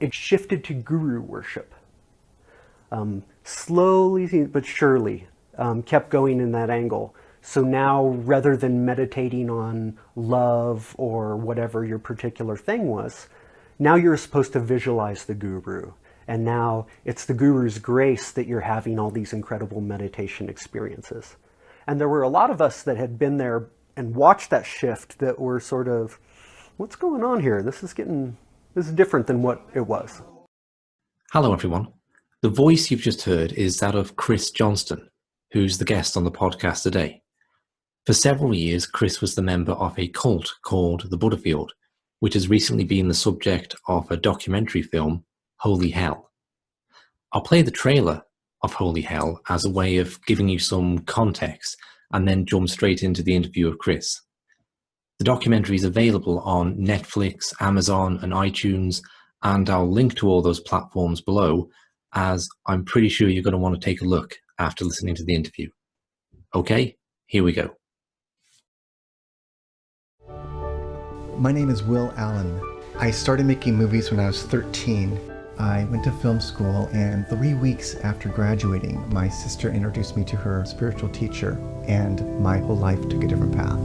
it shifted to guru worship. Slowly but surely kept going in that angle. So now, rather than meditating on love or whatever your particular thing was, now you're supposed to visualize the guru. And now it's the guru's grace that you're having all these incredible meditation experiences. And there were a lot of us that had been there and watched that shift that were sort of, what's going on here? This is different than what it was. Hello, everyone. The voice you've just heard is that of Chris Johnston, who's the guest on the podcast today. For several years, Chris was the member of a cult called the Buddhafield, which has recently been the subject of a documentary film, Holy Hell. I'll play the trailer of Holy Hell as a way of giving you some context and then jump straight into the interview of Chris. The documentary is available on Netflix, Amazon, and iTunes, and I'll link to all those platforms below, as I'm pretty sure you're going to want to take a look after listening to the interview. Okay, here we go. My name is Will Allen. I started making movies when I was 13. I went to film school, and 3 weeks after graduating, my sister introduced me to her spiritual teacher, and my whole life took a different path.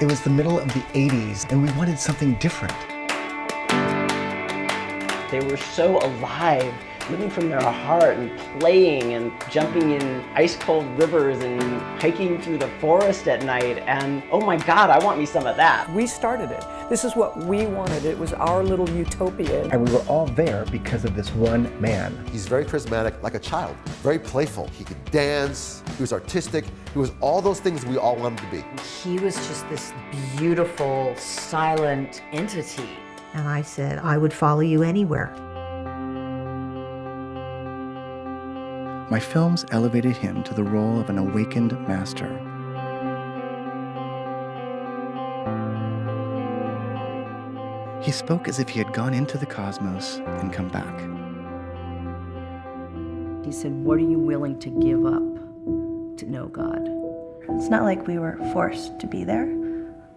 It was the middle of the 80s, and we wanted something different. They were so alive, living from their heart and playing and jumping in ice-cold rivers and hiking through the forest at night. And oh my God, I want me some of that. We started it. This is what we wanted. It was our little utopia. And we were all there because of this one man. He's very charismatic, like a child, very playful. He could dance, he was artistic, he was all those things we all wanted to be. He was just this beautiful, silent entity. And I said, I would follow you anywhere. My films elevated him to the role of an awakened master. He spoke as if he had gone into the cosmos and come back. He said, what are you willing to give up to know God? It's not like we were forced to be there.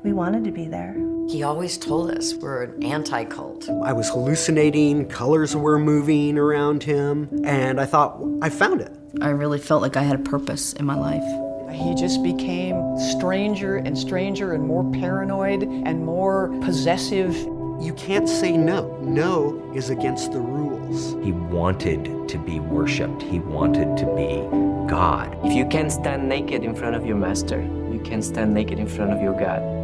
We wanted to be there. He always told us we're an anti-cult. I was hallucinating, colors were moving around him, and I thought, I found it. I really felt like I had a purpose in my life. He just became stranger and stranger and more paranoid and more possessive. You can't say no. No is against the rules. He wanted to be worshipped. He wanted to be God. If you can stand naked in front of your master, you can stand naked in front of your God.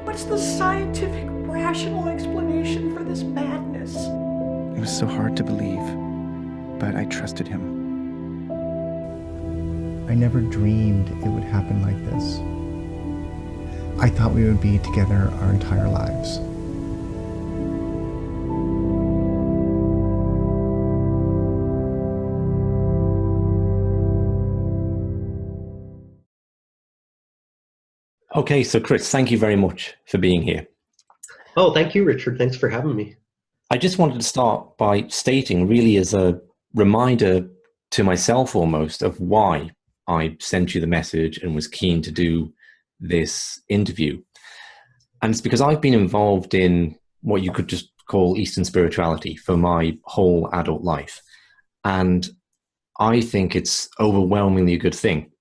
What's the scientific, rational explanation for this madness? It was so hard to believe, but I trusted him. I never dreamed it would happen like this. I thought we would be together our entire lives. Okay, so Chris, thank you very much for being here. Oh, thank you, Richard. Thanks for having me. I just wanted to start by stating, really as a reminder to myself almost, of why I sent you the message and was keen to do this interview. And it's because I've been involved in what you could just call Eastern spirituality for my whole adult life. And I think it's overwhelmingly a good thing.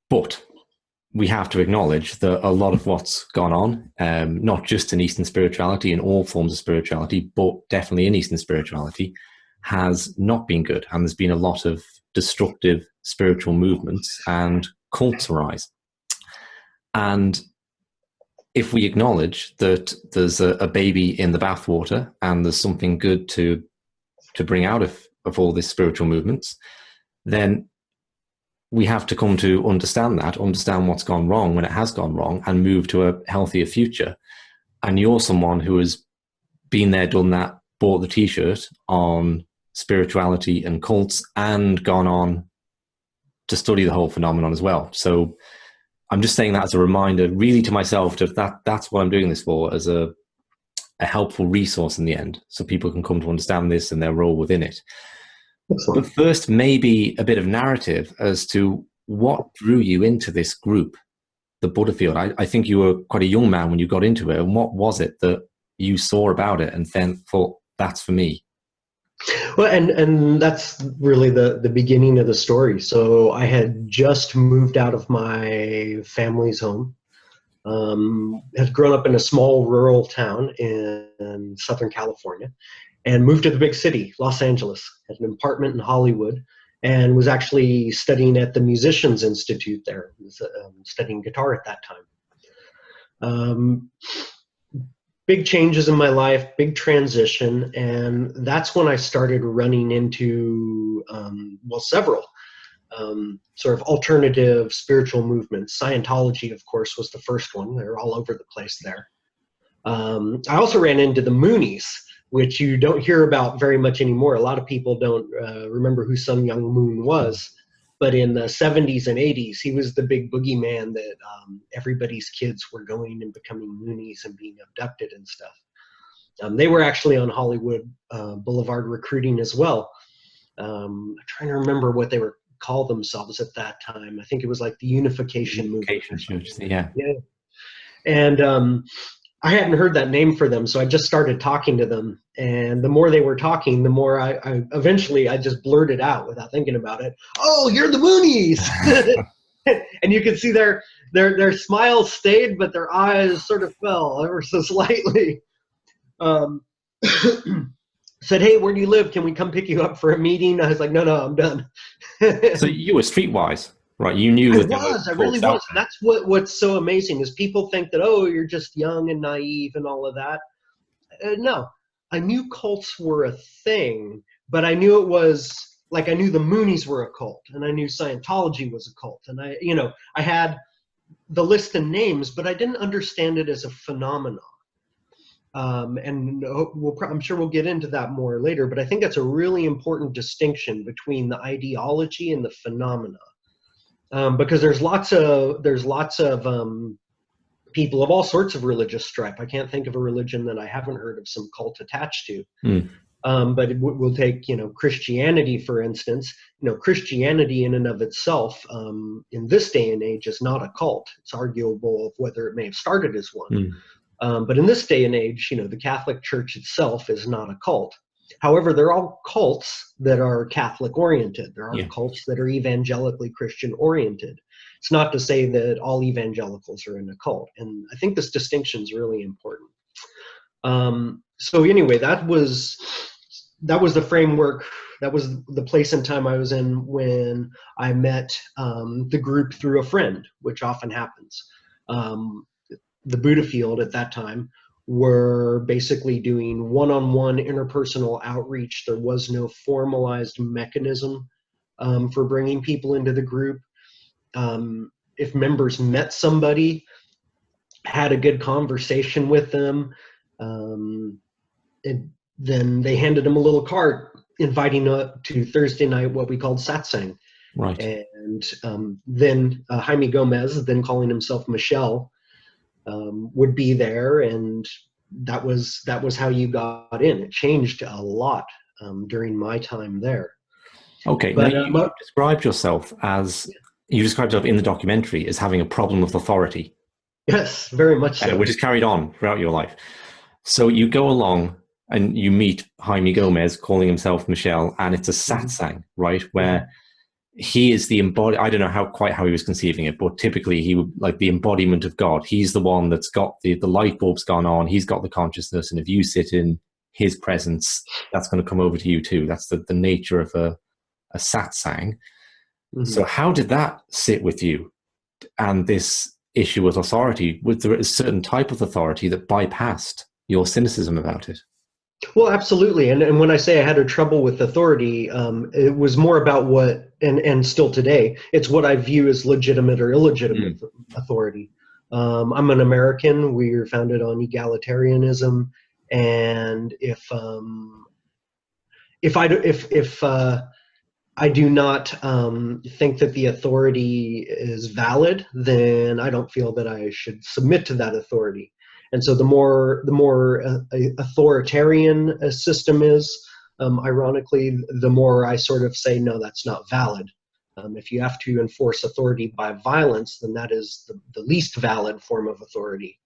But we have to acknowledge that a lot of what's gone on, not just in Eastern spirituality, in all forms of spirituality, but definitely in Eastern spirituality, has not been good. And there's been a lot of destructive spiritual movements and cults arise. And if we acknowledge that there's a baby in the bathwater and there's something good to bring out of all these spiritual movements, then we have to come to understand what's gone wrong when it has gone wrong, and move to a healthier future. And you're someone who has been there, done that, bought the t-shirt on spirituality and cults, and gone on to study the whole phenomenon as well. So I'm just saying that as a reminder, really, to myself, that's what I'm doing this for, as a helpful resource in the end, so people can come to understand this and their role within it. Excellent. But first, maybe a bit of narrative as to what drew you into this group, the Buddhafield? I think you were quite a young man when you got into it. And what was it that you saw about it and then thought, that's for me? Well, and that's really the beginning of the story. So I had just moved out of my family's home, had grown up in a small rural town in Southern California, and moved to the big city, Los Angeles, had an apartment in Hollywood, and was actually studying at the Musicians Institute there, studying guitar at that time. Big changes in my life, big transition, and that's when I started running into, several sort of alternative spiritual movements. Scientology, of course, was the first one. They're all over the place there. I also ran into the Moonies, which you don't hear about very much anymore. A lot of people don't remember who Sun Myung Moon was. But in the 70s and 80s, he was the big boogeyman that everybody's kids were going and becoming Moonies and being abducted and stuff. They were actually on Hollywood Boulevard recruiting as well. I'm trying to remember what they were called themselves at that time. I think it was like the Unification Movement. Yeah. And I hadn't heard that name for them, so I just started talking to them. And the more they were talking, the more I eventually just blurted out without thinking about it, "Oh, you're the Moonies!" And you could see their smiles stayed, but their eyes sort of fell ever so slightly. Said, "Hey, where do you live? Can we come pick you up for a meeting?" I was like, no, I'm done. So you were streetwise, right? You knew I really was. And that's what's so amazing is people think that, oh, you're just young and naive and all of that. No, I knew cults were a thing, but I knew it was like, I knew the Moonies were a cult, and I knew Scientology was a cult. And I had the list of names, but I didn't understand it as a phenomenon. And I'm sure we'll get into that more later, but I think that's a really important distinction between the ideology and the phenomena. Because there's lots of people of all sorts of religious stripe. I can't think of a religion that I haven't heard of some cult attached to. But we'll take, Christianity, for instance. Christianity in and of itself, in this day and age, is not a cult. It's arguable of whether it may have started as one. But in this day and age, the Catholic Church itself is not a cult. However, there are all cults that are Catholic oriented. There are cults that are evangelically Christian oriented. It's not to say that all evangelicals are in a cult. And I think this distinction is really important. So anyway, that was the framework. That was the place and time I was in when I met the group through a friend, which often happens. The Buddhafield at that time were basically doing one-on-one interpersonal outreach. There was no formalized mechanism for bringing people into the group. If members met somebody, had a good conversation with them, then they handed them a little card inviting to Thursday night, what we called satsang. Right. And then Jaime Gomez, then calling himself Michelle, would be there, and that was how you got in. It changed a lot during my time there. Okay, but, now you described yourself in the documentary as having a problem with authority. Yes, very much so. Which is carried on throughout your life. So you go along and you meet Jaime Gomez calling himself Michelle, and it's a satsang, right, where he is the embodiment. I don't know quite how he was conceiving it, but typically he would like the embodiment of God. He's the one that's got the light bulb's gone on. He's got the consciousness, and if you sit in his presence, that's going to come over to you too. That's the nature of a satsang. So how did that sit with you? And this issue with authority, was there a certain type of authority that bypassed your cynicism about it? Well, absolutely. And when I say I had a trouble with authority, it was more about what, and still today, it's what I view as legitimate or illegitimate authority. I'm an American. We are founded on egalitarianism. And if I do not think that the authority is valid, then I don't feel that I should submit to that authority. And so the more authoritarian a system is, ironically, the more I sort of say, no, that's not valid. If you have to enforce authority by violence, then that is the least valid form of authority.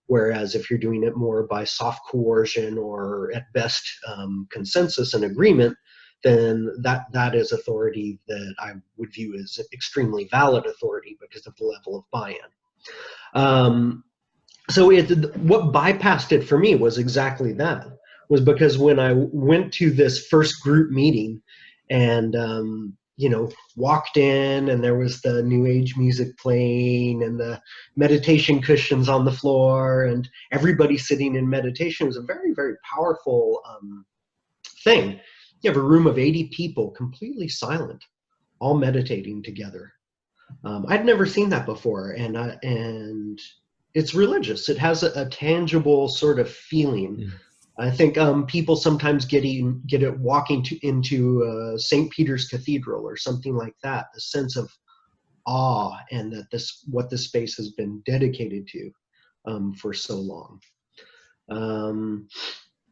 Whereas if you're doing it more by soft coercion or at best consensus and agreement, then that is authority that I would view as extremely valid authority because of the level of buy-in. So what bypassed it for me was exactly that, was because when I went to this first group meeting and walked in, and there was the new age music playing and the meditation cushions on the floor and everybody sitting in meditation. It was a very, very powerful thing. You have a room of 80 people completely silent, all meditating together. I'd never seen that before, and it's religious. It has a tangible sort of feeling. I think people sometimes get it walking into St. Peter's Cathedral or something like that, the sense of awe, and that what this space has been dedicated to for so long.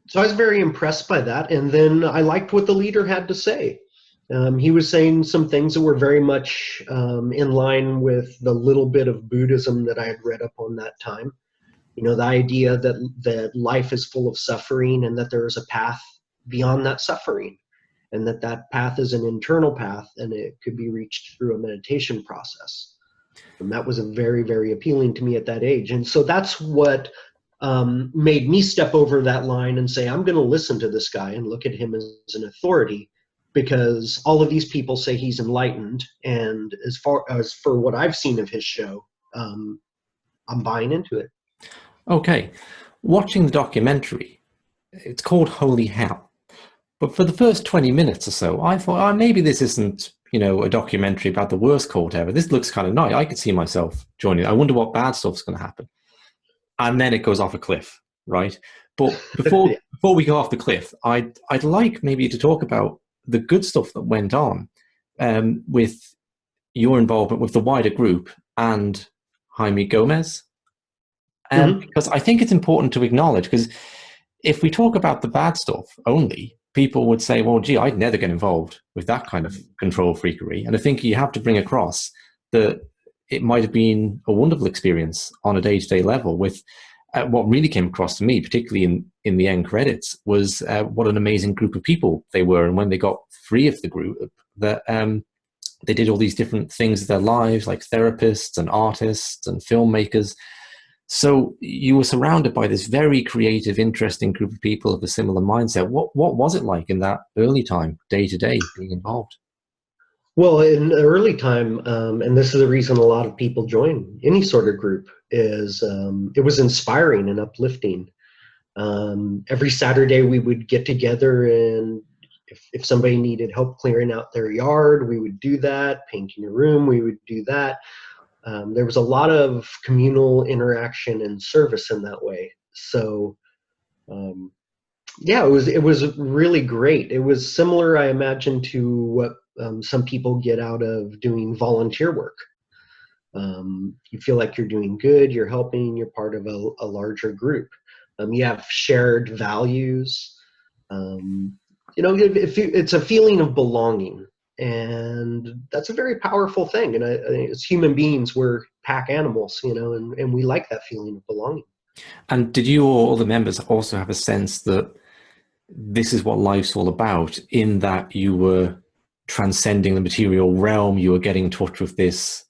So I was very impressed by that, and then I liked what the leader had to say. He was saying some things that were very much in line with the little bit of Buddhism that I had read up on that time. The idea that life is full of suffering and that there is a path beyond that suffering, and that path is an internal path and it could be reached through a meditation process. And that was very, very appealing to me at that age. And so that's what made me step over that line and say, I'm going to listen to this guy and look at him as an authority, because all of these people say he's enlightened. And as far as for what I've seen of his show, I'm buying into it. Okay, watching the documentary, it's called Holy Hell, but for the first 20 minutes or so, I thought, maybe this isn't, a documentary about the worst cult ever. This looks kind of nice. I could see myself joining. I wonder what bad stuff's going to happen. And then it goes off a cliff, right? But before we go off the cliff, I'd like maybe to talk about the good stuff that went on with your involvement with the wider group and Jaime Gomez. Because I think it's important to acknowledge, because if we talk about the bad stuff only, people would say, well, gee, I'd never get involved with that kind of control freakery. And I think you have to bring across that it might have been a wonderful experience on a day-to-day level. With what really came across to me, particularly in the end credits, was what an amazing group of people they were. And when they got free of the group, that they did all these different things with their lives, like therapists and artists and filmmakers. So you were surrounded by this very creative, interesting group of people of a similar mindset. What was it like in that early time, day to day, being involved? Well, in the early time, and this is the reason a lot of people join any sort of group, is it was inspiring and uplifting. Every Saturday we would get together, and if somebody needed help clearing out their yard, we would do that. Painting a room, we would do that. There was a lot of communal interaction and service in that way. So, yeah, it was really great. It was similar, I imagine, to what some people get out of doing volunteer work. You feel like you're doing good, you're helping, you're part of a larger group. You have shared values. It's a feeling of belonging. And that's a very powerful thing. And as human beings, we're pack animals, and we like that feeling of belonging. And did you or all the members also have a sense that this is what life's all about, in that you were transcending the material realm, you were getting in touch with this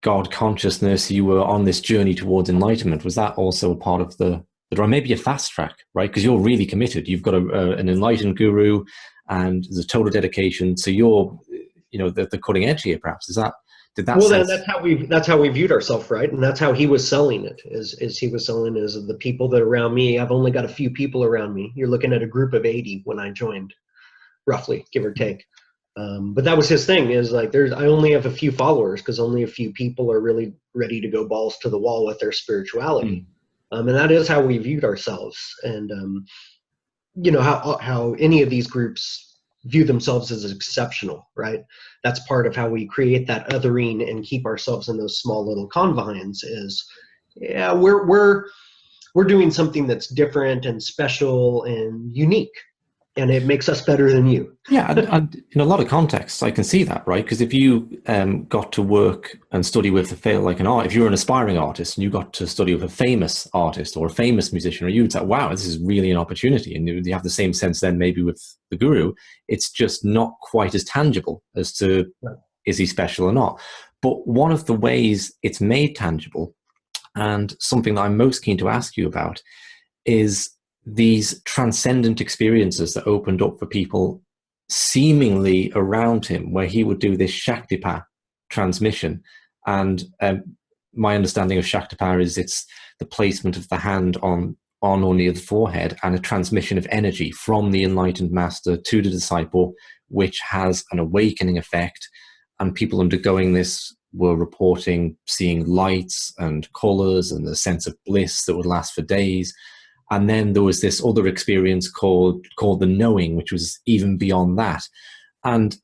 God consciousness, you were on this journey towards enlightenment? Was that also a part of the drive? Maybe a fast track, right? Because you're really committed. You've got an enlightened guru, and there's a total dedication. So you're, the cutting edge here, perhaps. That's how we viewed ourselves, right? And that's how he was selling it. Is he was selling as the people that are around me. I've only got a few people around me. You're looking at a group of 80 when I joined, roughly, give or take. But that was his thing. Is like, I only have a few followers because only a few people are really ready to go balls to the wall with their spirituality. And that is how we viewed ourselves. And how any of these groups view themselves as exceptional, right? That's part of how we create that othering and keep ourselves in those small little confines. Is, yeah, we're doing something that's different and special and unique, and it makes us better than you. Yeah, and in a lot of contexts, I can see that, right? Because if you got to work and study with if you're an aspiring artist and you got to study with a famous artist or a famous musician, or you'd say, wow, this is really an opportunity. And you have the same sense then maybe with the guru. It's just not quite as tangible as to, is he special or not? But one of the ways it's made tangible, and something that I'm most keen to ask you about, is these transcendent experiences that opened up for people seemingly around him, where he would do this Shaktipat transmission. And my understanding of Shaktipat is it's the placement of the hand on or near the forehead, and a transmission of energy from the enlightened master to the disciple, which has an awakening effect. And people undergoing this were reporting seeing lights and colors and the sense of bliss that would last for days. And then there was this other experience called the knowing, which was even beyond that. And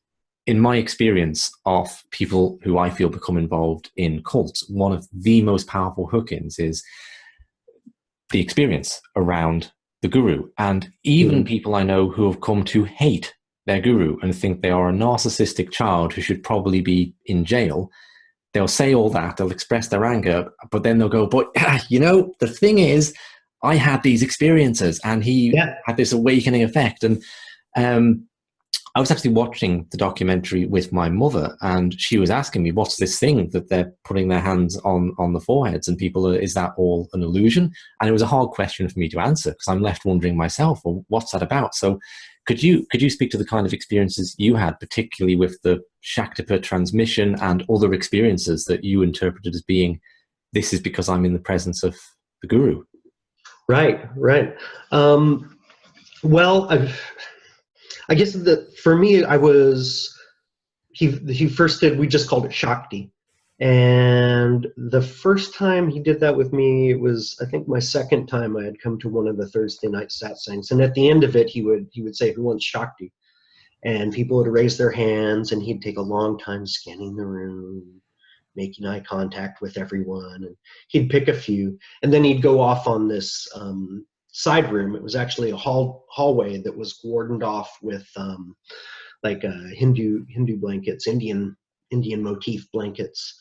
in my experience of people who I feel become involved in cults, one of the most powerful hook-ins is the experience around the guru. And even people I know who have come to hate their guru and think they are a narcissistic child who should probably be in jail, they'll say all that, they'll express their anger, but then they'll go, but the thing is, I had these experiences and he had this awakening effect. And I was actually watching the documentary with my mother, and she was asking me, what's this thing that they're putting their hands on the foreheads and people is that all an illusion? And it was a hard question for me to answer because I'm left wondering myself, well, what's that about? So could you speak to the kind of experiences you had, particularly with the Shaktipat transmission and other experiences that you interpreted as being, this is because I'm in the presence of the guru? Right. Well, I guess that for me, he first did, we just called it Shakti. And the first time he did that with me, it was, I think, my second time I had come to one of the Thursday night satsangs. And at the end of it, he would say, who wants Shakti? And people would raise their hands, and he'd take a long time scanning the room, making eye contact with everyone, and he'd pick a few, and then he'd go off on this side room. It was actually a hallway that was cordoned off with Hindu blankets, Indian motif blankets,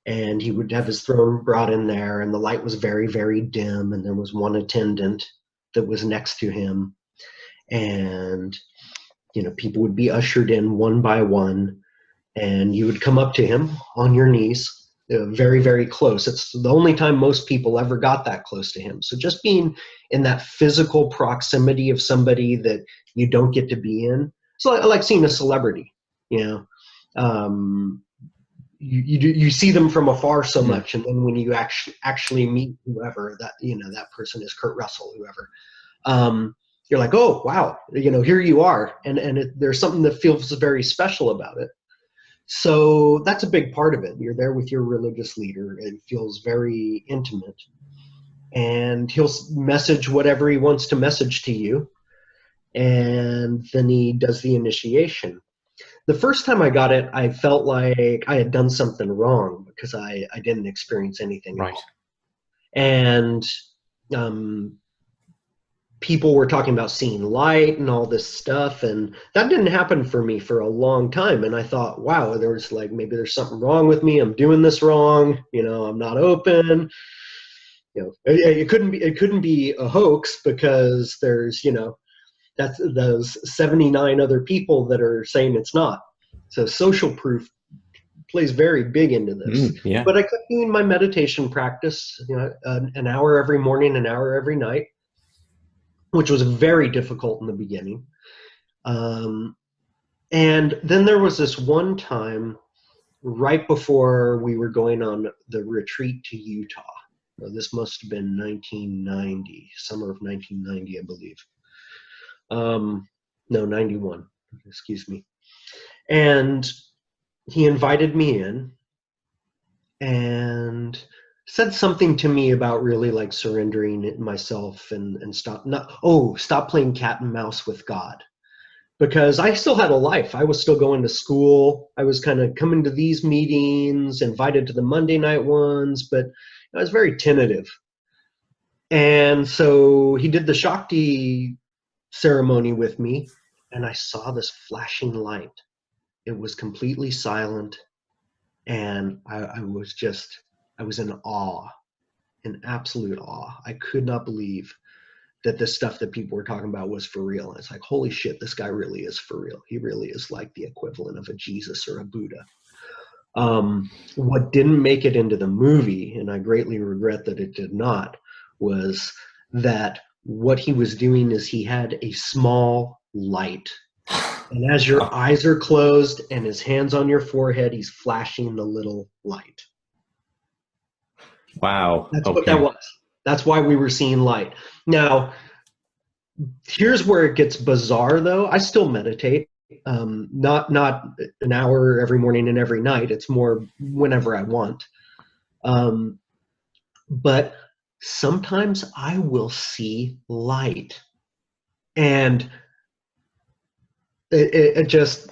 and he would have his throne brought in there, and the light was very, very dim, and there was one attendant that was next to him, and people would be ushered in one by one. And you would come up to him on your knees, very, very close. It's the only time most people ever got that close to him. So just being in that physical proximity of somebody that you don't get to be in. So I like seeing a celebrity, you see them from afar so much. And then when you actually meet whoever that person is, Kurt Russell, whoever, you're like, oh, wow, here you are. And there's something that feels very special about it. So that's a big part of it. You're there with your religious leader. It feels very intimate. And he'll message whatever he wants to message to you. And then he does the initiation. The first time I got it, I felt like I had done something wrong because I didn't experience anything right. And people were talking about seeing light and all this stuff, and that didn't happen for me for a long time. And I thought, wow, there's maybe there's something wrong with me. I'm doing this wrong. I'm not open. It couldn't be a hoax because there's that's those 79 other people that are saying it's not. So social proof plays very big into this. Yeah. But I kept doing my meditation practice, an hour every morning, an hour every night, which was very difficult in the beginning. And then there was this one time right before we were going on the retreat to Utah. This must have been 1990, summer of 1990, I believe. No, 91, excuse me. And he invited me in and said something to me about really surrendering myself and stop playing cat and mouse with God, because I still had a life. I was still going to school. I was kind of coming to these meetings, invited to the Monday night ones, but I was very tentative. And so he did the Shakti ceremony with me, and I saw this flashing light. It was completely silent, and I was in awe, in absolute awe. I could not believe that this stuff that people were talking about was for real. It's like, holy shit, this guy really is for real. He really is like the equivalent of a Jesus or a Buddha. What didn't make it into the movie, and I greatly regret that it did not, was that what he was doing is he had a small light. And as your eyes are closed and his hand's on your forehead, he's flashing the little light. Wow. That's what that was. That's why we were seeing light. Now, here's where it gets bizarre, though. I still meditate. Not an hour every morning and every night. It's more whenever I want. But sometimes I will see light. And it's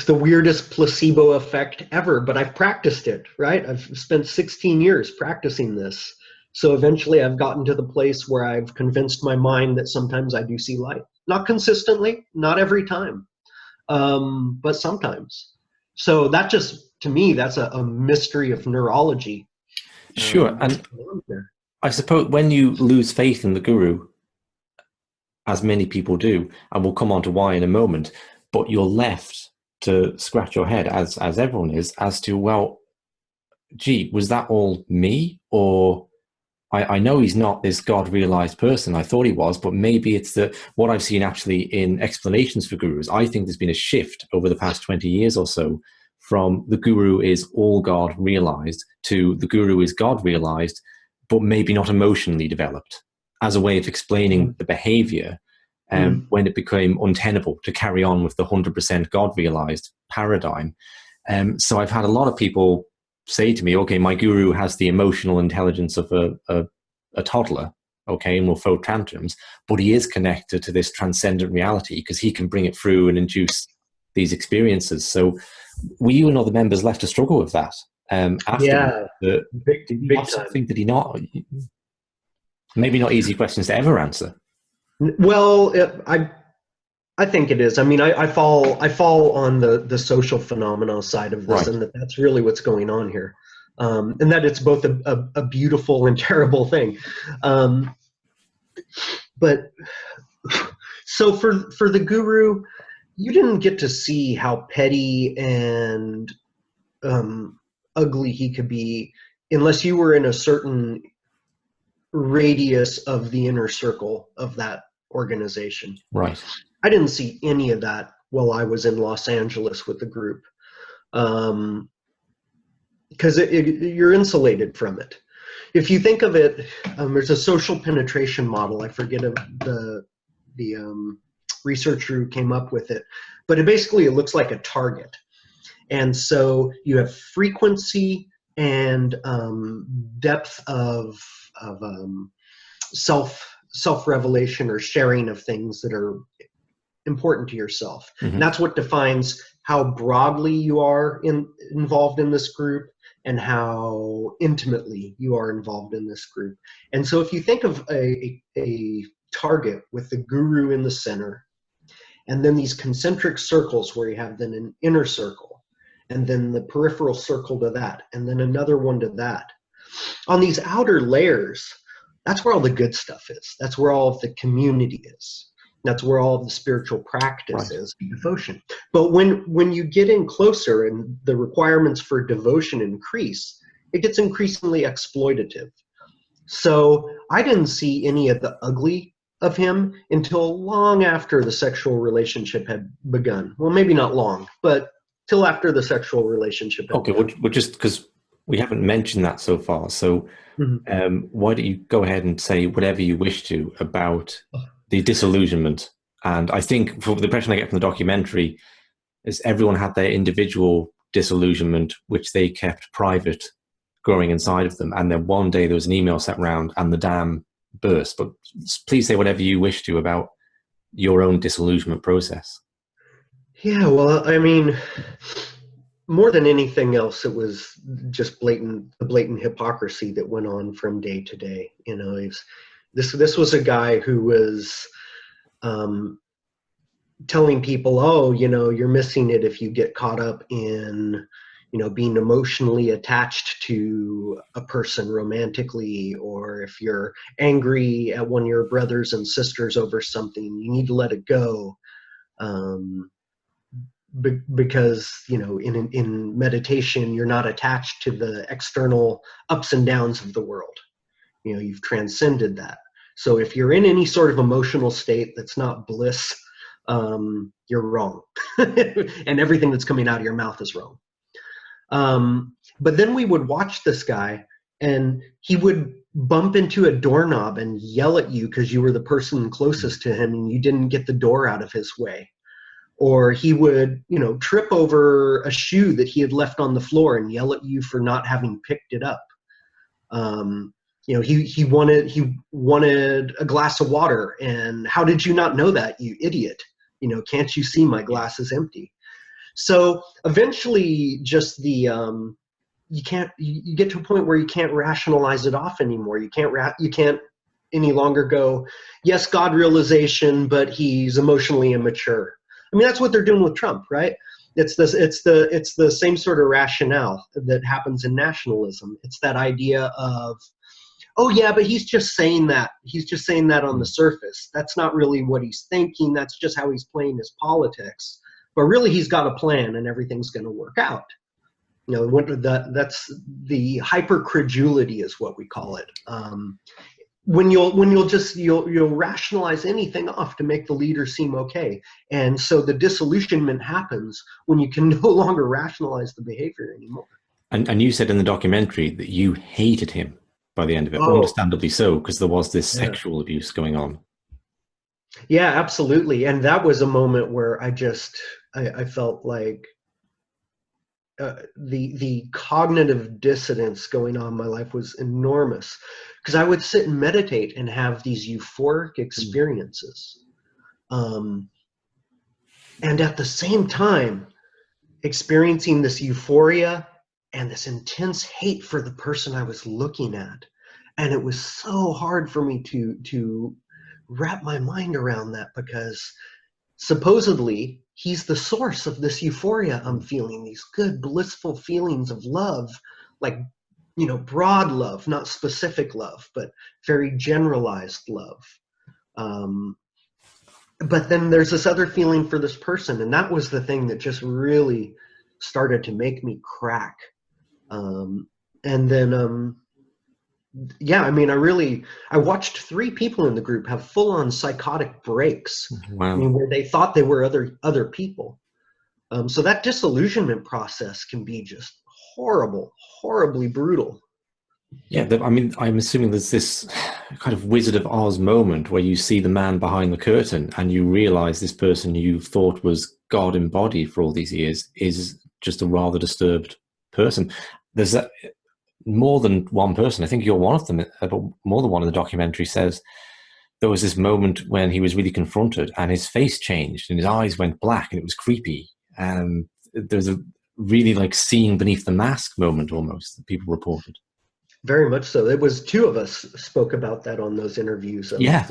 the weirdest placebo effect ever, but I've practiced it, right? I've spent 16 years practicing this. So eventually I've gotten to the place where I've convinced my mind that sometimes I do see light. Not consistently, not every time, but sometimes. So that just, to me, that's a mystery of neurology. Sure. And I suppose when you lose faith in the guru, as many people do, and we'll come on to why in a moment, but you're left to scratch your head, as everyone is, as to, well, gee, was that all me? Or I know he's not this God-realized person. I thought he was, but maybe it's what I've seen actually in explanations for gurus. I think there's been a shift over the past 20 years or so from the guru is all God-realized to the guru is God-realized, but maybe not emotionally developed, as a way of explaining the behavior when it became untenable to carry on with the 100% God-realized paradigm. So I've had a lot of people say to me, okay, my guru has the emotional intelligence of a toddler, okay, and will throw tantrums, but he is connected to this transcendent reality because he can bring it through and induce these experiences. So were you and other members left to struggle with that? After big time. Something that he not, maybe not easy questions to ever answer. Well, I think it is. I mean, I fall on the social phenomena side of this, right. And that's really what's going on here, and that it's both a beautiful and terrible thing. But so for the guru, you didn't get to see how petty and ugly he could be unless you were in a certain radius of the inner circle of that organization. Right. I didn't see any of that while I was in Los Angeles with the group, because you're insulated from it. If you think of it, there's a social penetration model. I forget the researcher who came up with it, but it looks like a target. And so you have frequency and depth of self-revelation or sharing of things that are important to yourself. Mm-hmm. And that's what defines how broadly you are involved in this group and how intimately you are involved in this group. And so if you think of a target with the guru in the center, and then these concentric circles where you have then an inner circle, and then the peripheral circle to that, and then another one to that. On these outer layers, that's where all the good stuff is. That's where all of the community is. That's where all of the spiritual practice is, devotion. But when you get in closer and the requirements for devotion increase, it gets increasingly exploitative. So I didn't see any of the ugly of him until long after the sexual relationship had begun. Well, maybe not long, but till after the sexual relationship had begun. Okay, we're just, because we haven't mentioned that so far. So why don't you go ahead and say whatever you wish to about the disillusionment? And I think for the impression I get from the documentary is everyone had their individual disillusionment, which they kept private, growing inside of them. And then one day there was an email sent around and the dam burst. But please say whatever you wish to about your own disillusionment process. Yeah, well, I mean, more than anything else, it was just the blatant hypocrisy that went on from day to day. You know, this was a guy who was telling people, oh, you're missing it if you get caught up in, being emotionally attached to a person romantically, or if you're angry at one of your brothers and sisters over something, you need to let it go. Because, in meditation, you're not attached to the external ups and downs of the world. You've transcended that. So if you're in any sort of emotional state that's not bliss, you're wrong. And everything that's coming out of your mouth is wrong. But then we would watch this guy, and he would bump into a doorknob and yell at you because you were the person closest to him and you didn't get the door out of his way. Or he would, trip over a shoe that he had left on the floor and yell at you for not having picked it up. He wanted a glass of water, and how did you not know that, you idiot? Can't you see my glass is empty? So eventually, just you get to a point where you can't rationalize it off anymore. You can't any longer go, yes, God realization, but he's emotionally immature. I mean, that's what they're doing with Trump, right? It's the same sort of rationale that happens in nationalism. It's that idea of, oh yeah, but he's just saying that. He's just saying that on the surface. That's not really what he's thinking. That's just how he's playing his politics. But really, he's got a plan, and everything's going to work out. That's the hypercredulity, is what we call it. When you'll rationalize anything off to make the leader seem okay, and so the disillusionment happens when you can no longer rationalize the behavior anymore. And you said in the documentary that you hated him by the end of it, understandably so, because there was this sexual abuse going on. Yeah, absolutely. And that was a moment where I felt like the cognitive dissonance going on in my life was enormous, because I would sit and meditate and have these euphoric experiences. And at the same time, experiencing this euphoria and this intense hate for the person I was looking at. And it was so hard for me to wrap my mind around that, because supposedly he's the source of this euphoria I'm feeling, these good, blissful feelings of love, like, broad love, not specific love, but very generalized love. But then there's this other feeling for this person, and that was the thing that just really started to make me crack. And then, I watched 3 people in the group have full-on psychotic breaks. Wow. Where they thought they were other people. So that disillusionment process can be just horribly brutal. Yeah, I'm assuming there's this kind of Wizard of Oz moment where you see the man behind the curtain and you realize this person you thought was God embodied for all these years is just a rather disturbed person. There's more than one person, I think you're one of them, but more than one in the documentary says there was this moment when he was really confronted and his face changed and his eyes went black and it was creepy. And there's a really like seeing beneath the mask moment almost that people reported. Very much so. It was 2 of us spoke about that on those interviews. Yeah.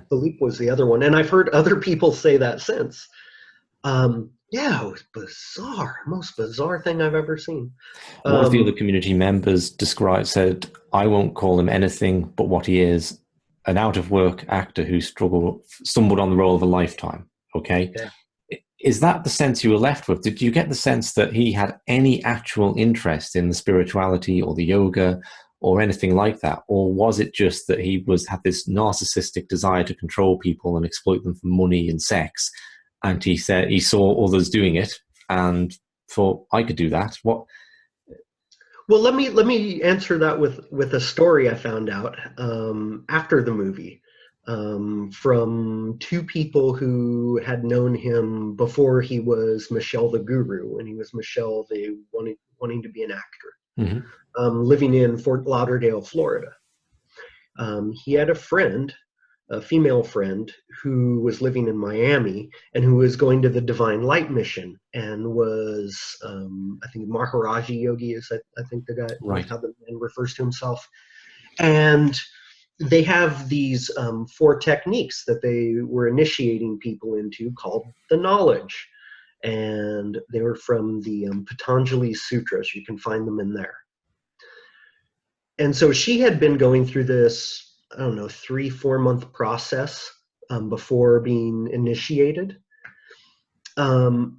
Philippe was the other one. And I've heard other people say that since. Yeah, it was bizarre. Most bizarre thing I've ever seen. One of the other community members said, I won't call him anything but what he is, an out-of-work actor who stumbled on the role of a lifetime. Okay? Yeah. Is that the sense you were left with? Did you get the sense that he had any actual interest in the spirituality or the yoga or anything like that? Or was it just that he had this narcissistic desire to control people and exploit them for money and sex? And he said he saw others doing it and thought, I could do that. What? Well, let me answer that with a story I found out after the movie from 2 people who had known him before he was Michelle the Guru, and he was Michelle the wanting to be an actor, living in Fort Lauderdale, Florida. He had a friend, a female friend, who was living in Miami and who was going to the Divine Light Mission and was, I think Maharaji Yogi is, I think the guy, right, how the man refers to himself. And they have these 4 techniques that they were initiating people into called the knowledge. And they were from the Patanjali Sutras. You can find them in there. And so she had been going through this, I don't know, 3-4 month process before being initiated. And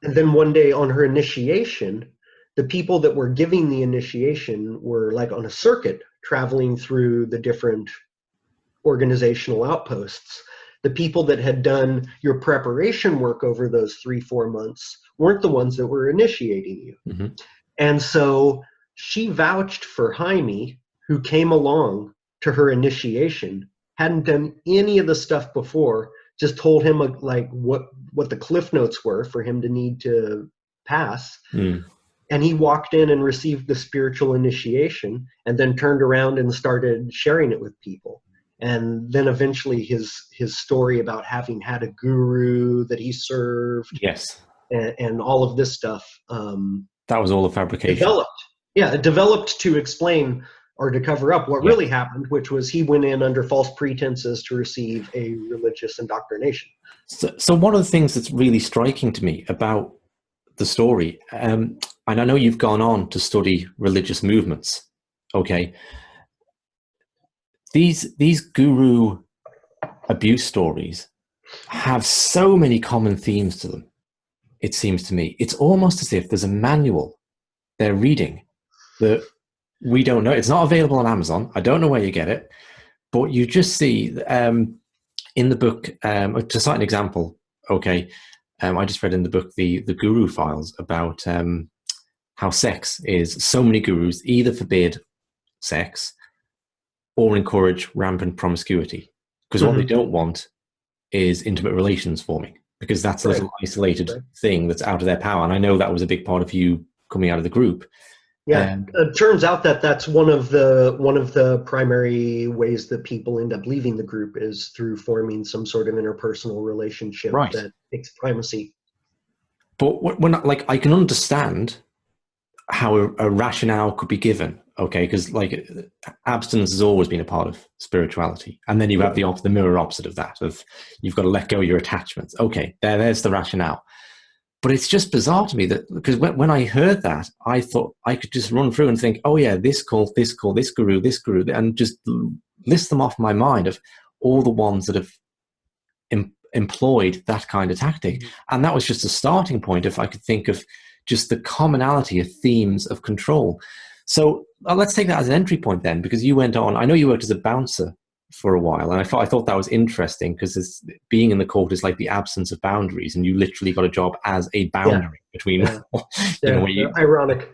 then one day on her initiation, the people that were giving the initiation were like on a circuit traveling through the different organizational outposts. The people that had done your preparation work over those 3-4 months weren't the ones that were initiating you. Mm-hmm. And so she vouched for Jaime, who came along to her initiation, hadn't done any of the stuff before, just told him like what the cliff notes were for him to need to pass. And he walked in and received the spiritual initiation and then turned around and started sharing it with people. And then eventually his story about having had a guru that he served, yes, and all of this stuff, that was all a fabrication. It developed to explain or to cover up what really happened, which was he went in under false pretenses to receive a religious indoctrination. So one of the things that's really striking to me about the story, and I know you've gone on to study religious movements, okay? These guru abuse stories have so many common themes to them, it seems to me. It's almost as if there's a manual they're reading that we don't know. It's not available on Amazon. I don't know where you get it, but you just see in the book, to cite an example, okay, I just read in the book the Guru Files about how sex is, so many gurus either forbid sex or encourage rampant promiscuity, because what they don't want is intimate relations forming, because that's a little isolated thing that's out of their power. And I know that was a big part of you coming out of the group. Yeah, it turns out that that's one of the primary ways that people end up leaving the group is through forming some sort of interpersonal relationship that takes primacy. But when I can understand how a rationale could be given, okay, because like abstinence has always been a part of spirituality, and then you have the mirror opposite of that, of you've got to let go of your attachments. Okay, there's the rationale. But it's just bizarre to me that, because when I heard that, I thought I could just run through and think, oh yeah, this cult, this guru, and just list them off in my mind of all the ones that have employed that kind of tactic. And that was just a starting point if I could think of just the commonality of themes of control. So let's take that as an entry point then, because you went on, I know you worked as a bouncer for a while, and I thought that was interesting, because being in the court is like the absence of boundaries, and you literally got a job as a boundary between ironic.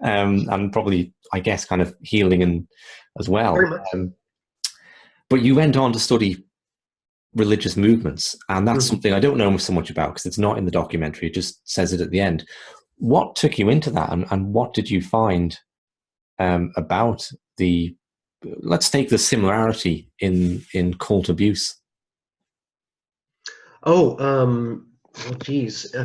And probably, I guess, kind of healing and as well. But you went on to study religious movements, and that's something I don't know so much about, because it's not in the documentary. It just says it at the end. What took you into that, and what did you find about the, let's take the similarity in cult abuse? Geez.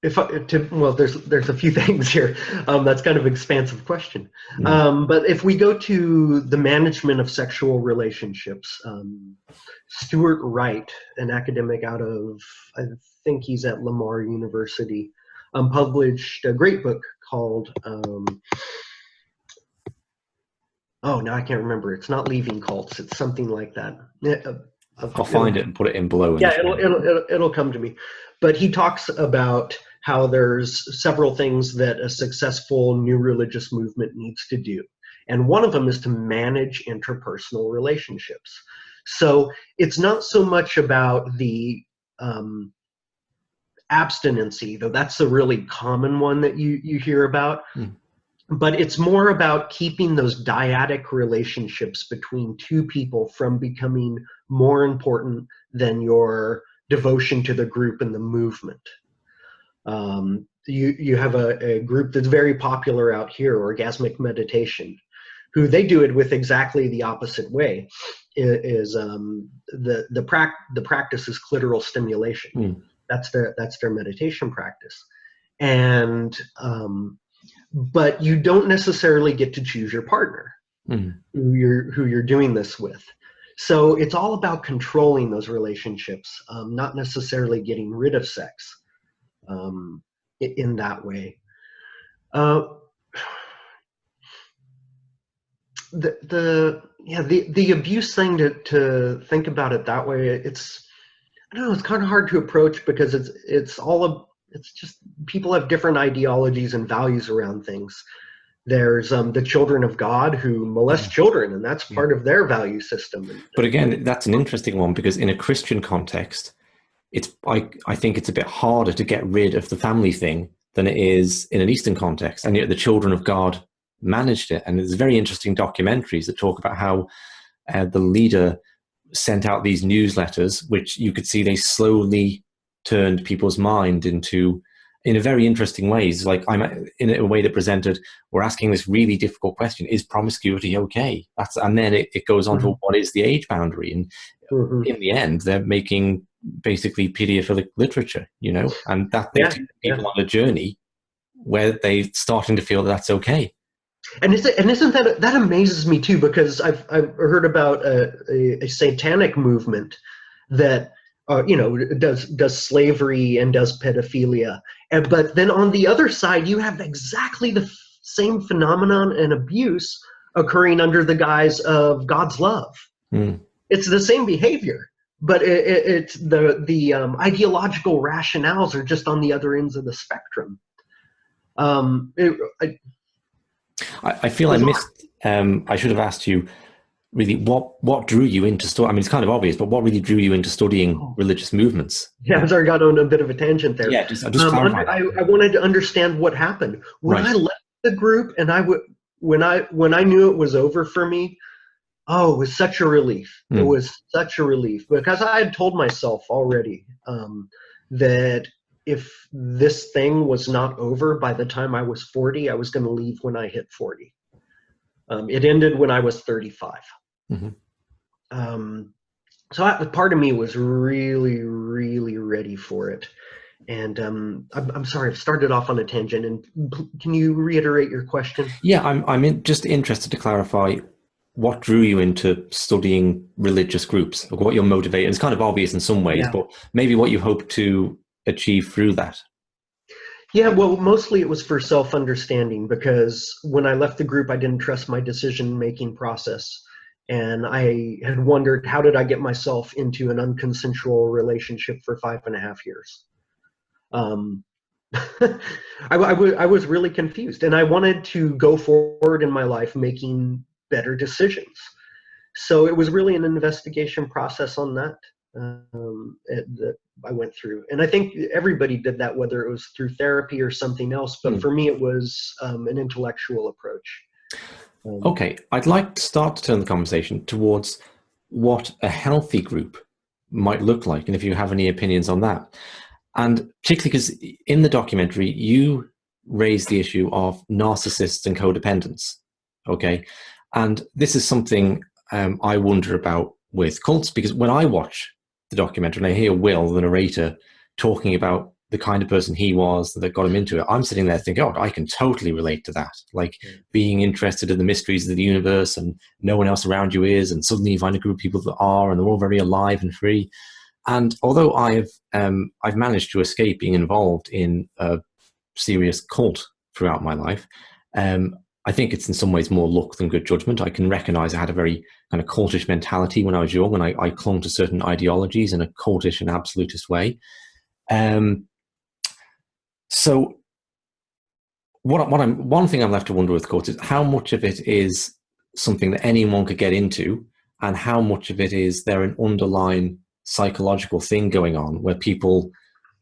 There's a few things here. That's kind of an expansive question. But if we go to the management of sexual relationships, Stuart Wright, an academic out of, I think he's at Lamar University, published a great book called, now I can't remember. It's not Leaving Cults. It's something like that. I'll find it and put it in below. Yeah, it'll come to me. But he talks about how there's several things that a successful new religious movement needs to do. And one of them is to manage interpersonal relationships. So it's not so much about the abstinency, though that's a really common one that you hear about. But it's more about keeping those dyadic relationships between two people from becoming more important than your devotion to the group and the movement. You have a group that's very popular out here, Orgasmic Meditation, who they do it with exactly the opposite way. The practice is clitoral stimulation. That's their meditation practice, and but you don't necessarily get to choose your partner. who you're doing this with. So it's all about controlling those relationships, not necessarily getting rid of sex in that way. The abuse thing, to think about it that way, it's, I don't know, it's kind of hard to approach, because it's just people have different ideologies and values around things. There's the children of God who molest children, and that's part of their value system. But again, that's an interesting one, because in a Christian context, I think it's a bit harder to get rid of the family thing than it is in an Eastern context. And yet the children of God managed it. And there's very interesting documentaries that talk about how the leader sent out these newsletters, which you could see they slowly turned people's mind into, in a very interesting ways. Like, I'm in a way that presented, we're asking this really difficult question: is promiscuity okay? And then it goes on to what is the age boundary, and in the end, they're making basically pedophilic literature, and that they take people on a journey where they're starting to feel that that's okay. And isn't that amazes me too, because I've heard about a satanic movement that does slavery and does pedophilia, but then on the other side you have exactly the same phenomenon and abuse occurring under the guise of God's love. It's the same behavior, but it's the ideological rationales are just on the other ends of the spectrum. I feel I missed. I should have asked you, really, what drew you into study? I mean, it's kind of obvious, but what really drew you into studying religious movements? Yeah, I'm sorry, I got on a bit of a tangent there. Yeah, just clarify. I wanted to understand what happened when I left the group, and when I knew it was over for me. Oh, it was such a relief. It was such a relief, because I had told myself already that if this thing was not over by the time I was 40, I was going to leave when I hit 40. It ended when I was 35. So part of me was really, really ready for it. And I'm sorry, I've started off on a tangent. And can you reiterate your question? Yeah, I'm just interested to clarify what drew you into studying religious groups, or what your motivated. It's kind of obvious in some ways, but maybe what you hope to achieve through that. Yeah, well, mostly it was for self-understanding, because when I left the group, I didn't trust my decision-making process. And I had wondered, how did I get myself into an unconsensual relationship for 5.5 years? I was really confused, and I wanted to go forward in my life making better decisions. So it was really an investigation process on that that I went through. And I think everybody did that, whether it was through therapy or something else. But for me, it was an intellectual approach. Okay, I'd like to start to turn the conversation towards what a healthy group might look like, and if you have any opinions on that. And particularly because in the documentary, you raise the issue of narcissists and codependence. Okay, and this is something I wonder about with cults, because when I watch the documentary and I hear Will, the narrator, talking about the kind of person he was that got him into it, I'm sitting there thinking, oh, I can totally relate to that. Like being interested in the mysteries of the universe and no one else around you is, and suddenly you find a group of people that are, and they're all very alive and free. And although I've managed to escape being involved in a serious cult throughout my life, I think it's in some ways more luck than good judgment. I can recognize I had a very kind of cultish mentality when I was young, and I clung to certain ideologies in a cultish and absolutist way. So one thing I'm left to wonder with cults is how much of it is something that anyone could get into, and how much of it is there an underlying psychological thing going on where people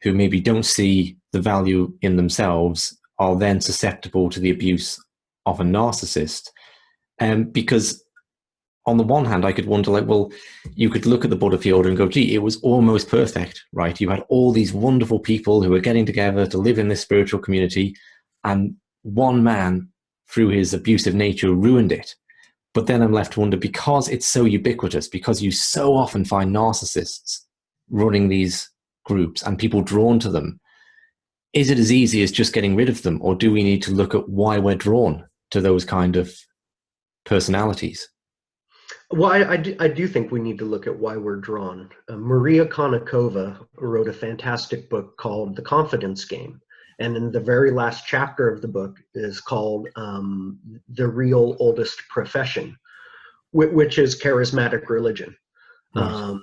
who maybe don't see the value in themselves are then susceptible to the abuse of a narcissist. Because on the one hand, I could wonder, like, well, you could look at the Buddhafield and go, gee, it was almost perfect, right? You had all these wonderful people who were getting together to live in this spiritual community, and one man, through his abusive nature, ruined it. But then I'm left to wonder, because it's so ubiquitous, because you so often find narcissists running these groups and people drawn to them, is it as easy as just getting rid of them? Or do we need to look at why we're drawn to those kind of personalities. Well, I do think we need to look at why we're drawn. Maria Konnikova wrote a fantastic book called The Confidence Game. And in the very last chapter of the book is called The Real Oldest Profession, which is charismatic religion. Right.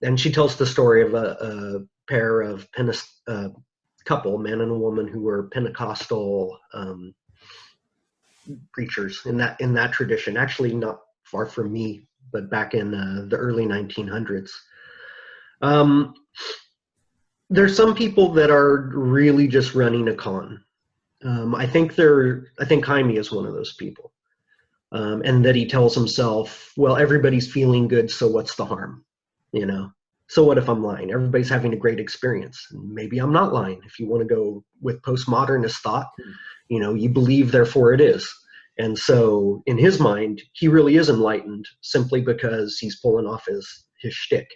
And she tells the story of a pair of couple, man and a woman, who were Pentecostal preachers in that tradition. Actually, not far from me, but back in the early 1900s. There's some people that are really just running a con. I think Jaime is one of those people. And that he tells himself, well, everybody's feeling good, so what's the harm? You know, so what if I'm lying? Everybody's having a great experience. And maybe I'm not lying. If you want to go with postmodernist thought, you know, you believe, therefore it is. And so in his mind, he really is enlightened simply because he's pulling off his shtick.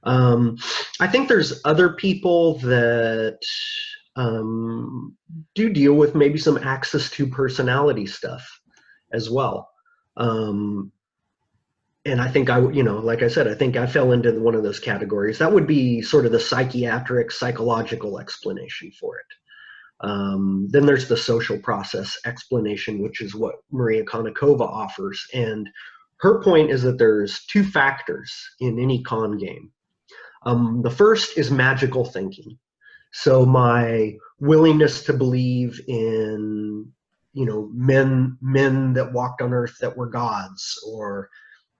I think there's other people that do deal with maybe some access to personality stuff as well. And I think like I said, I think I fell into one of those categories. That would be sort of the psychiatric, psychological explanation for it. Then there's the social process explanation, which is what Maria Konnikova offers. And her point is that there's two factors in any con game. The first is magical thinking. So my willingness to believe in, you know, men that walked on earth that were gods, or,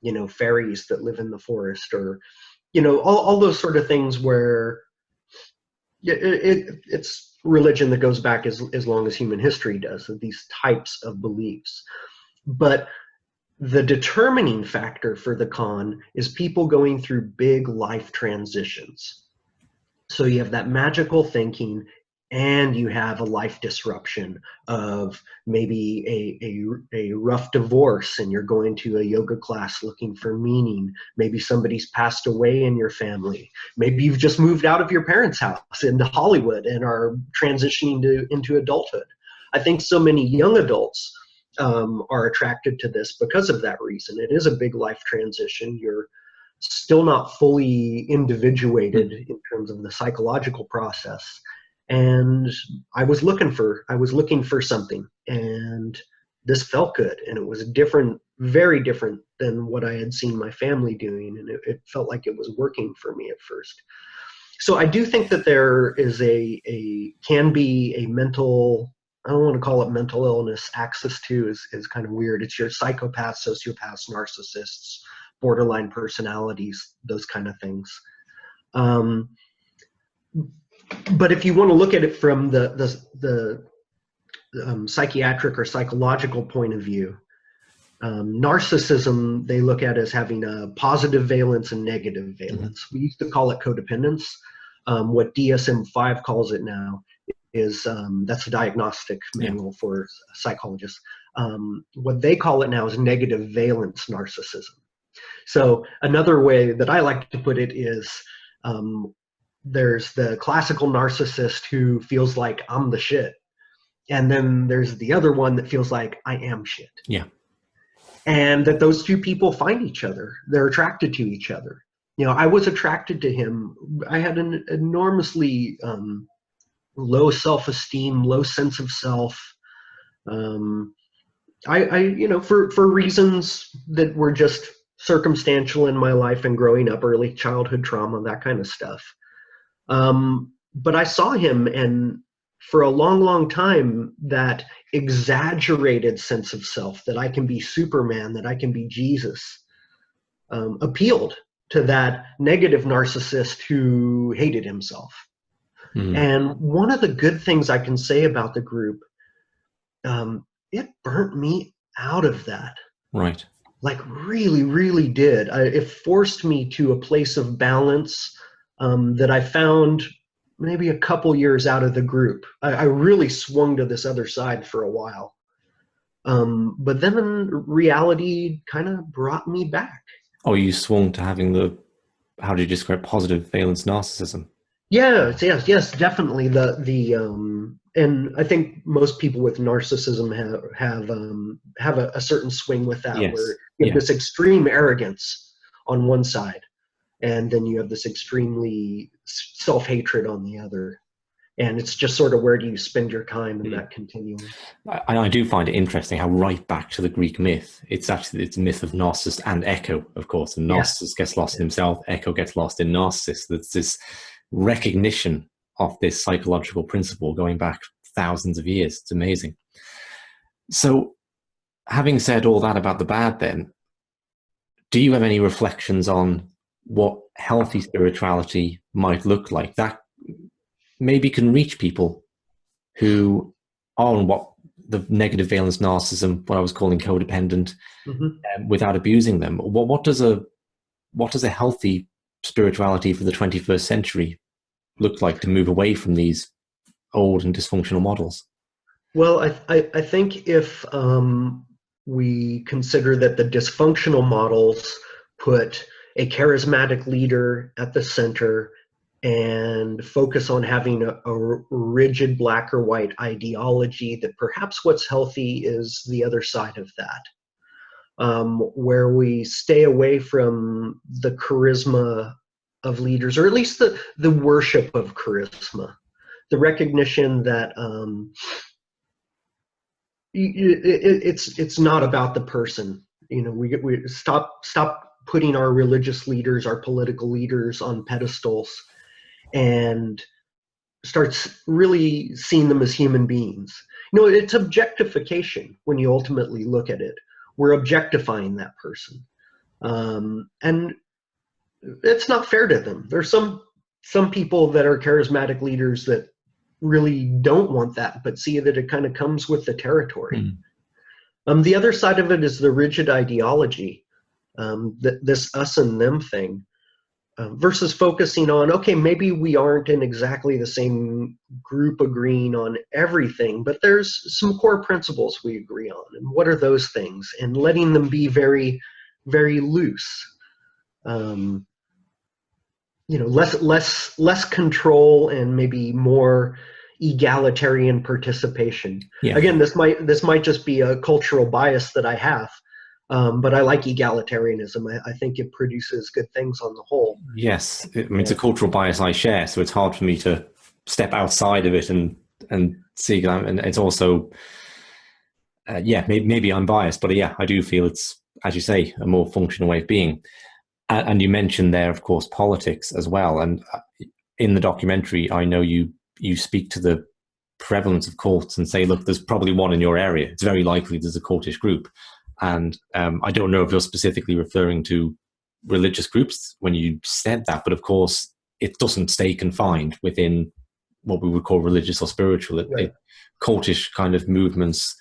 you know, fairies that live in the forest, or, you know, all those sort of things where it's religion that goes back as long as human history does, these types of beliefs. But the determining factor for the con is people going through big life transitions. So you have that magical thinking, and you have a life disruption of maybe a rough divorce, and you're going to a yoga class looking for meaning. Maybe somebody's passed away in your family. Maybe you've just moved out of your parents' house into Hollywood and are transitioning into adulthood. I think so many young adults are attracted to this because of that reason. It is a big life transition. You're still not fully individuated in terms of the psychological process. And I was looking for something, and this felt good, and it was different, very different than what I had seen my family doing, and it felt like it was working for me at first. So I do think that there is can be a mental, I don't want to call it mental illness. Access to is kind of weird. It's your psychopaths, sociopaths, narcissists, borderline personalities, those kind of things. But if you want to look at it from the psychiatric or psychological point of view, narcissism, they look at as having a positive valence and negative valence. We used to call it codependence. What DSM-5 calls it now is, that's a diagnostic manual for psychologists. What they call it now is negative valence narcissism. So another way that I like to put it is, there's the classical narcissist who feels like I'm the shit. And then there's the other one that feels like I am shit. Yeah. And that those two people find each other. They're attracted to each other. You know, I was attracted to him. I had an enormously low self-esteem, low sense of self. I you know, for reasons that were just circumstantial in my life and growing up, early childhood trauma, that kind of stuff. But I saw him, and for a long, long time, that exaggerated sense of self, that I can be Superman, that I can be Jesus, appealed to that negative narcissist who hated himself. And one of the good things I can say about the group, it burnt me out of that. Right. Like really, really did. It forced me to a place of balance that I found maybe a couple years out of the group. I really swung to this other side for a while. But then reality kind of brought me back. Oh, you swung to having how do you describe positive valence narcissism? Yes, definitely. And I think most people with narcissism have a certain swing with that, Yes. where you have Yeah. this extreme arrogance on one side, and then you have this extremely self-hatred on the other. And it's just sort of, where do you spend your time in that continuum? I do find it interesting how right back to the Greek myth, it's a myth of Narcissus and Echo, of course. And Narcissus gets lost in himself, Echo gets lost in Narcissus. There's this recognition of this psychological principle going back thousands of years. It's amazing. So, having said all that about the bad, then, do you have any reflections on what healthy spirituality might look like that maybe can reach people who are on what the negative valence narcissism, what I was calling codependent, without abusing them? What does a healthy spirituality for the 21st century look like to move away from these old and dysfunctional models? Well, I think if we consider that the dysfunctional models put a charismatic leader at the center and focus on having a rigid black or white ideology, that perhaps what's healthy is the other side of that, where we stay away from the charisma of leaders, or at least the worship of charisma, the recognition that it's not about the person. We stop putting our religious leaders, our political leaders on pedestals, and starts really seeing them as human beings. It's objectification when you ultimately look at it. We're objectifying that person, and it's not fair to them. There's some people that are charismatic leaders that really don't want that, but see that it kind of comes with the territory. The other side of it is the rigid ideology, this us and them thing, versus focusing on, okay, maybe we aren't in exactly the same group agreeing on everything, but there's some core principles we agree on, and what are those things, and letting them be very, very loose. Less control and maybe more egalitarian participation. Yeah. Again, this might just be a cultural bias that I have, but I like egalitarianism. I think it produces good things on the whole. Yes, it's a cultural bias I share, so it's hard for me to step outside of it and see that. And it's also, maybe I'm biased, but I do feel it's, as you say, a more functional way of being. And you mentioned there, of course, politics as well. And in the documentary, I know you speak to the prevalence of cults and say, look, there's probably one in your area. It's very likely there's a cultish group. And I don't know if you're specifically referring to religious groups when you said that, but of course, it doesn't stay confined within what we would call religious or spiritual. Right. Cultish kind of movements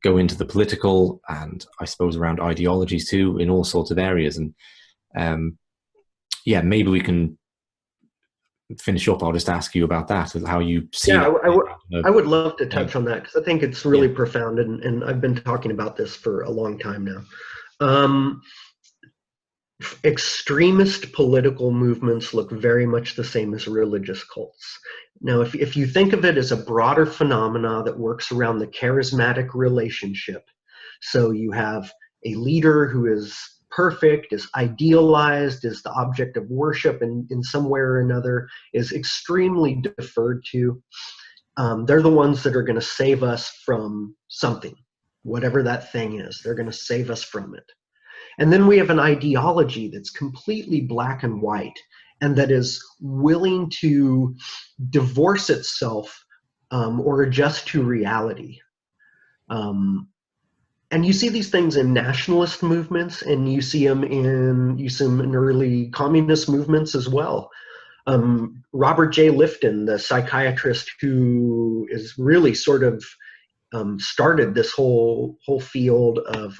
go into the political, and I suppose around ideologies too, in all sorts of areas. And maybe we can finish up. I'll just ask you about that, how you see I would love to touch on that, because I think it's really profound, and I've been talking about this for a long time now. Extremist political movements look very much the same as religious cults. Now, if you think of it as a broader phenomena that works around the charismatic relationship, so you have a leader who is perfect, is idealized, is the object of worship, and in some way or another is extremely deferred to. They're the ones that are going to save us from something, whatever that thing is. They're going to save us from it. And then we have an ideology that's completely black and white, and that is willing to divorce itself or adjust to reality. And you see these things in nationalist movements, and you see them in early communist movements as well. Robert J. Lifton, the psychiatrist who is really sort of started this whole field of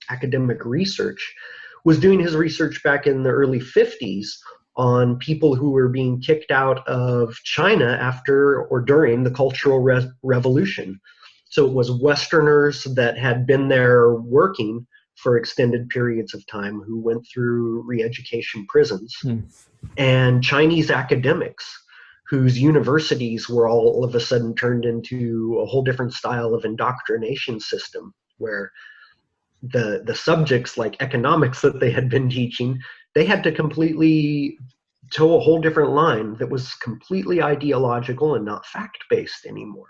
academic research, was doing his research back in the early 50s on people who were being kicked out of China after or during the Cultural Revolution. So it was Westerners that had been there working for extended periods of time who went through re-education prisons, and Chinese academics whose universities were all of a sudden turned into a whole different style of indoctrination system, where the subjects like economics that they had been teaching, they had to completely toe a whole different line that was completely ideological and not fact-based anymore.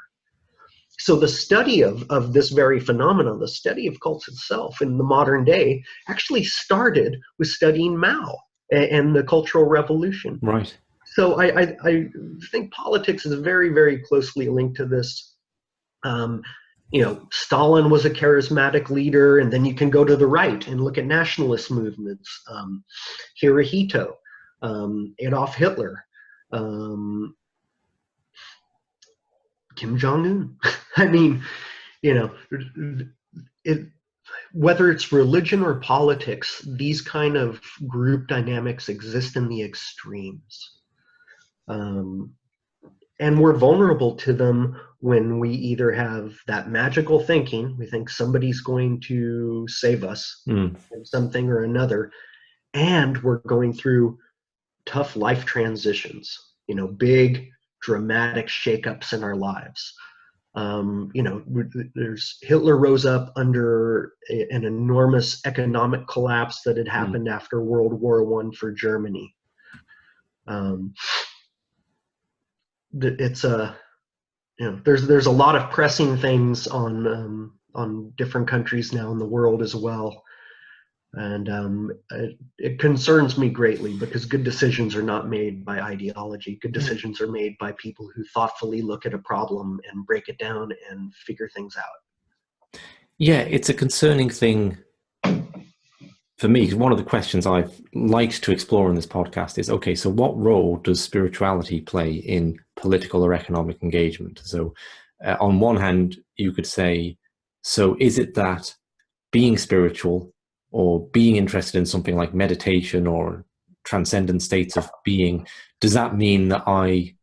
So the study of this very phenomenon, the study of cults itself in the modern day, actually started with studying Mao and the Cultural Revolution. Right. So I think politics is very, very closely linked to this. Stalin was a charismatic leader, and then you can go to the right and look at nationalist movements. Hirohito, Adolf Hitler, Kim Jong-un. I mean, whether it's religion or politics, these kind of group dynamics exist in the extremes. And we're vulnerable to them when we either have that magical thinking, we think somebody's going to save us from something or another, and we're going through tough life transitions, big dramatic shakeups in our lives. There's Hitler rose up under an enormous economic collapse that had happened after World War I for Germany. It's there's a lot of pressing things on different countries now in the world as well, and it concerns me greatly, because good decisions are not made by ideology. Good decisions are made by people who thoughtfully look at a problem and break it down and figure things out. Yeah, it's a concerning thing for me. One of the questions I've liked to explore in this podcast is, okay, so what role does spirituality play in political or economic engagement? So on one hand, you could say, so is it that being spiritual or being interested in something like meditation or transcendent states of being, does that mean that I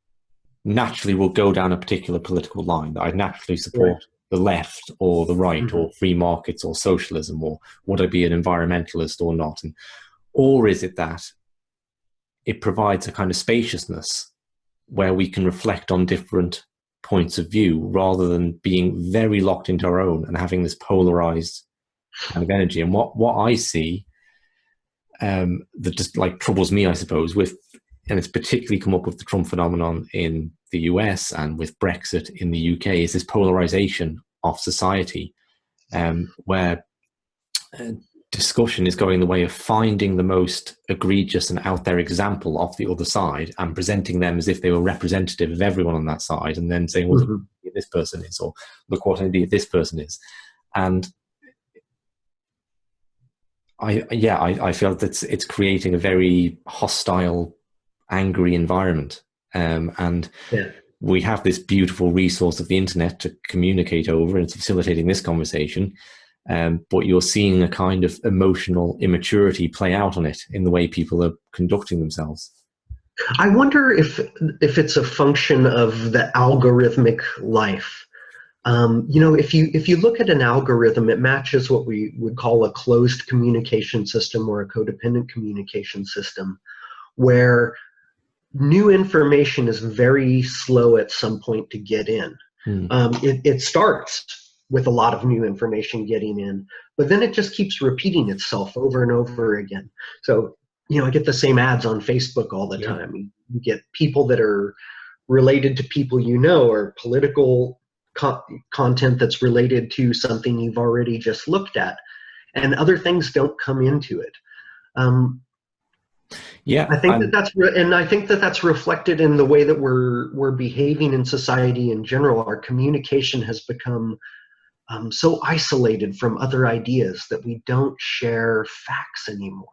naturally will go down a particular political line, that I naturally support the left or the right, or free markets or socialism, or would I be an environmentalist or not? Or is it that it provides a kind of spaciousness where we can reflect on different points of view rather than being very locked into our own and having this polarized kind of energy? And what I see that just like troubles me, I suppose, and it's particularly come up with the Trump phenomenon in the US and with Brexit in the UK, is this polarization of society, where discussion is going the way of finding the most egregious and out there example of the other side and presenting them as if they were representative of everyone on that side, and then saying, well, look what this person is, or look what indeed this person is. And I feel that it's creating a very hostile, angry environment, and we have this beautiful resource of the internet to communicate over, and it's facilitating this conversation, but you're seeing a kind of emotional immaturity play out on it in the way people are conducting themselves. I wonder if it's a function of the algorithmic life. If you look at an algorithm, it matches what we would call a closed communication system or a codependent communication system, where new information is very slow at some point to get in. It starts with a lot of new information getting in, but then it just keeps repeating itself over and over again. So, I get the same ads on Facebook all the time. You get people that are related to people or political content that's related to something you've already just looked at, and other things don't come into it. I think that's reflected in the way that we're behaving in society in general. Our communication has become so isolated from other ideas that we don't share facts anymore.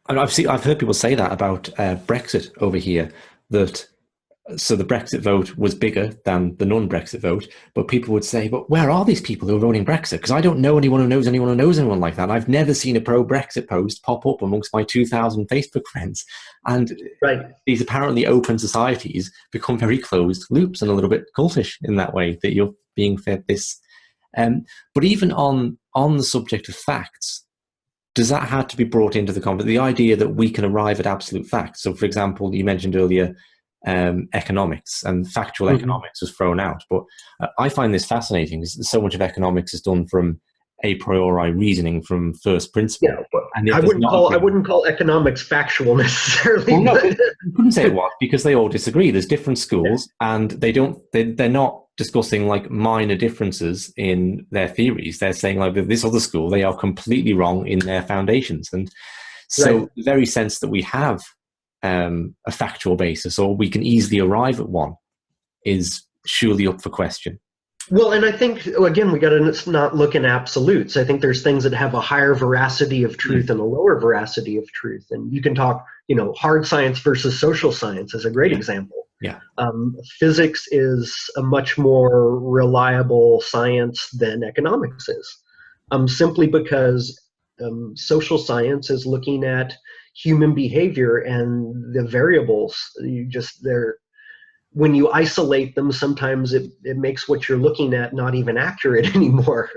And I've heard people say that about Brexit over here, that so the Brexit vote was bigger than the non-Brexit vote, but people would say, but where are these people who are voting Brexit? Because I don't know anyone who knows anyone like that. And I've never seen a pro-Brexit post pop up amongst my 2,000 Facebook friends. And these apparently open societies become very closed loops and a little bit cultish in that way, that you're being fed this But even on the subject of facts, does that have to be brought into the conversation? The idea that we can arrive at absolute facts. So, for example, you mentioned earlier economics, and factual economics was thrown out. But I find this fascinating because so much of economics is done from a priori reasoning, from first principle. Yeah, and I wouldn't call economics factual necessarily. Well, no, I couldn't say it was, because they all disagree. There's different schools, and they're not discussing like minor differences in their theories. They're saying like this other school, they are completely wrong in their foundations. And so the very sense that we have a factual basis, or we can easily arrive at one, is surely up for question. Well, and I think, again, we got to not look in absolutes. I think there's things that have a higher veracity of truth and a lower veracity of truth. And you can talk, hard science versus social science is a great example. Yeah. Physics is a much more reliable science than economics is, simply because social science is looking at human behavior and the variables. When you isolate them, sometimes it makes what you're looking at not even accurate anymore.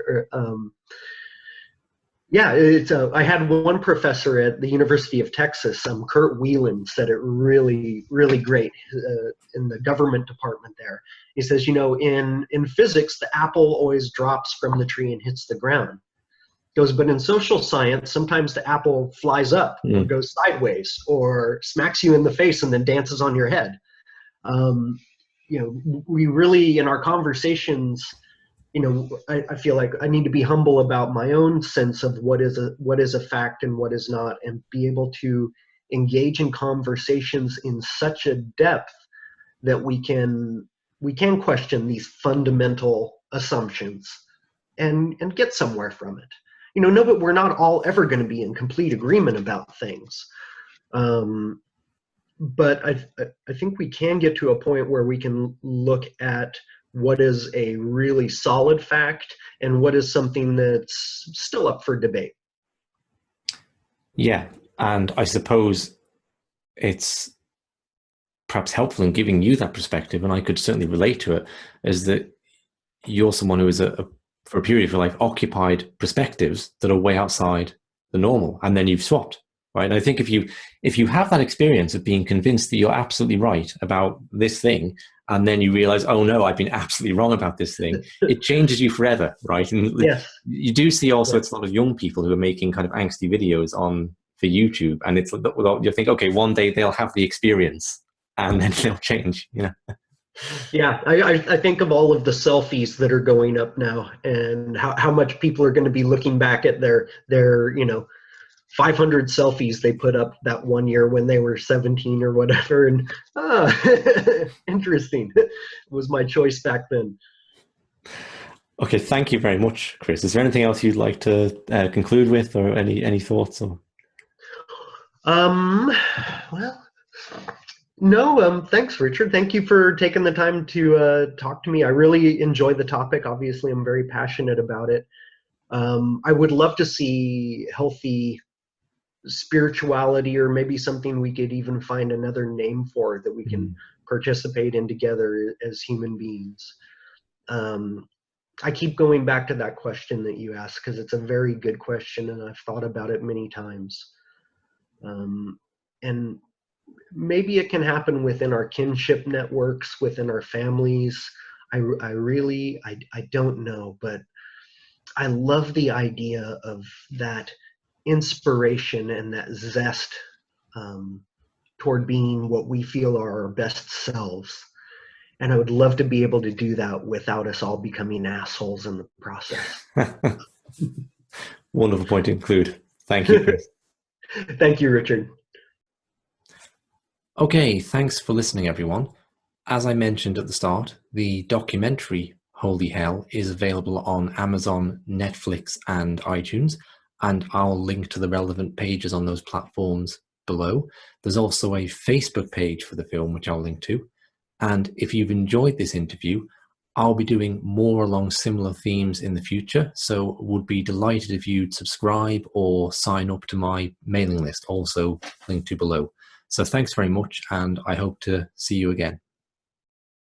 I had one professor at the University of Texas, Kurt Whelan, said it really, really great in the government department there. He says, in physics, the apple always drops from the tree and hits the ground. He goes, but in social science, sometimes the apple flies up or goes sideways or smacks you in the face and then dances on your head. We really, in our conversations, I feel like I need to be humble about my own sense of what is a fact and what is not, and be able to engage in conversations in such a depth that we can question these fundamental assumptions and get somewhere from it. But we're not all ever going to be in complete agreement about things. But I think we can get to a point where we can look at what is a really solid fact and what is something that's still up for debate. Yeah, and I suppose it's perhaps helpful in giving you that perspective, and I could certainly relate to it, is that you're someone who is for a period of your life occupied perspectives that are way outside the normal, and then you've swapped. Right. And I think if you have that experience of being convinced that you're absolutely right about this thing, and then you realize, oh no, I've been absolutely wrong about this thing, it changes you forever, right? And yes. You do see also it's a lot of young people who are making kind of angsty videos for YouTube, and it's you think, okay, one day they'll have the experience and then they'll change, Yeah, I think of all of the selfies that are going up now, and how much people are going to be looking back at their 500 selfies they put up that one year when they were 17 or whatever. And interesting. It was my choice back then. Okay, thank you very much, Chris. Is there anything else you'd like to conclude with, or any thoughts? Or? No, thanks, Richard. Thank you for taking the time to talk to me. I really enjoyed the topic. Obviously, I'm very passionate about it. I would love to see healthy spirituality, or maybe something we could even find another name for, that we can participate in together as human beings. I keep going back to that question that you asked, because it's a very good question, and I've thought about it many times. And maybe it can happen within our kinship networks, within our families. I don't know, but I love the idea of that inspiration and that zest toward being what we feel are our best selves. And I would love to be able to do that without us all becoming assholes in the process. Wonderful point to include. Thank you, Chris. Thank you, Richard. Okay, thanks for listening, everyone. As I mentioned at the start, the documentary Holy Hell is available on Amazon, Netflix, and iTunes, and I'll link to the relevant pages on those platforms below. There's also a Facebook page for the film, which I'll link to. And if you've enjoyed this interview, I'll be doing more along similar themes in the future, so would be delighted if you'd subscribe or sign up to my mailing list, also linked to below. So thanks very much, and I hope to see you again.